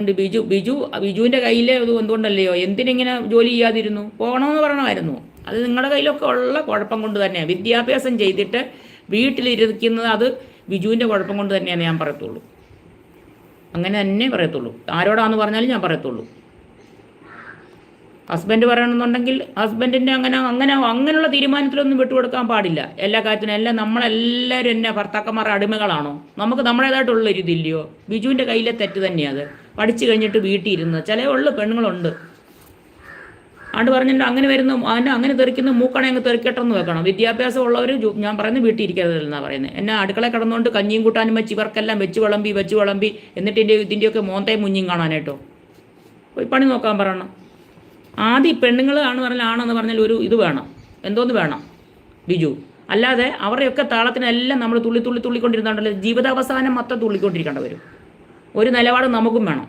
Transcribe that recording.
ബിജുവിൻ്റെ കയ്യിൽ ഇത് എന്തുകൊണ്ടല്ലയോ എന്തിനിങ്ങനെ ജോലി ചെയ്യാതിരുന്നു? പോകണമെന്ന് പറയണമായിരുന്നു. അത് നിങ്ങളുടെ കയ്യിലൊക്കെ ഉള്ള കുഴപ്പം കൊണ്ട് തന്നെയാണ്. വിദ്യാഭ്യാസം ചെയ്തിട്ട് വീട്ടിലിരിക്കുന്നത് അത് ബിജുവിൻ്റെ കുഴപ്പം കൊണ്ട് തന്നെയാണ് ഞാൻ പറയത്തുള്ളൂ. അങ്ങനെ തന്നെ പറയത്തുള്ളൂ. ആരോടാന്ന് പറഞ്ഞാലും ഞാൻ പറയത്തുള്ളൂ. ഹസ്ബൻഡ് പറയണമെന്നുണ്ടെങ്കിൽ ഹസ്ബൻഡിൻ്റെ അങ്ങനെയുള്ള തീരുമാനത്തിലൊന്നും വിട്ടുകൊടുക്കാൻ പാടില്ല. എല്ലാ കാര്യത്തിനും എല്ലാം നമ്മളെല്ലാവരും എന്നെ ഭർത്താക്കന്മാരുടെ അടിമകളാണോ? നമുക്ക് നമ്മുടേതായിട്ടുള്ള ഒരു ഇതില്ലയോ? ബിജുവിൻ്റെ കയ്യിലെ തെറ്റ് തന്നെയാണ്. അത് പഠിച്ചു കഴിഞ്ഞിട്ട് വീട്ടിൽ ഇരുന്ന് ചില പെണ്ണുങ്ങളുണ്ട് ആണ്ട് പറഞ്ഞിട്ട് അങ്ങനെ വരുന്നു അങ്ങനെ തെറിക്കുന്ന മൂക്കണെ അങ്ങ് തെറിക്കട്ടെന്ന് വെക്കണം. വിദ്യാഭ്യാസം ഉള്ളവർ ഞാൻ പറയുന്നത് വീട്ടിൽ ഇരിക്കരുതെന്നാണ് പറയുന്നത്. എന്നെ അടുക്കളയിൽ കിടന്നുകൊണ്ട് കഞ്ഞിയും കൂട്ടാനും വെച്ച് ഇവർക്കെല്ലാം വെച്ച് വിളമ്പി എന്നിട്ട് ഇതിൻ്റെയൊക്കെ മോന്തയും മുഞ്ഞിയും കാണാനായിട്ടോ പോയി പണി നോക്കാൻ പറയണം. ആദ്യം പെണ്ണുങ്ങൾ ആണെന്ന് പറഞ്ഞാൽ ഒരു ഇത് വേണം, എന്തോന്ന് വേണം ബിജു. അല്ലാതെ അവരുടെയൊക്കെ താളത്തിനെല്ലാം നമ്മൾ തുള്ളിക്കൊണ്ടിരുന്നുണ്ടല്ലോ ജീവിതാവസാനം മൊത്തം തുള്ളിക്കൊണ്ടിരിക്കേണ്ടി വരും. ഒരു നിലപാട് നമുക്കും വേണം.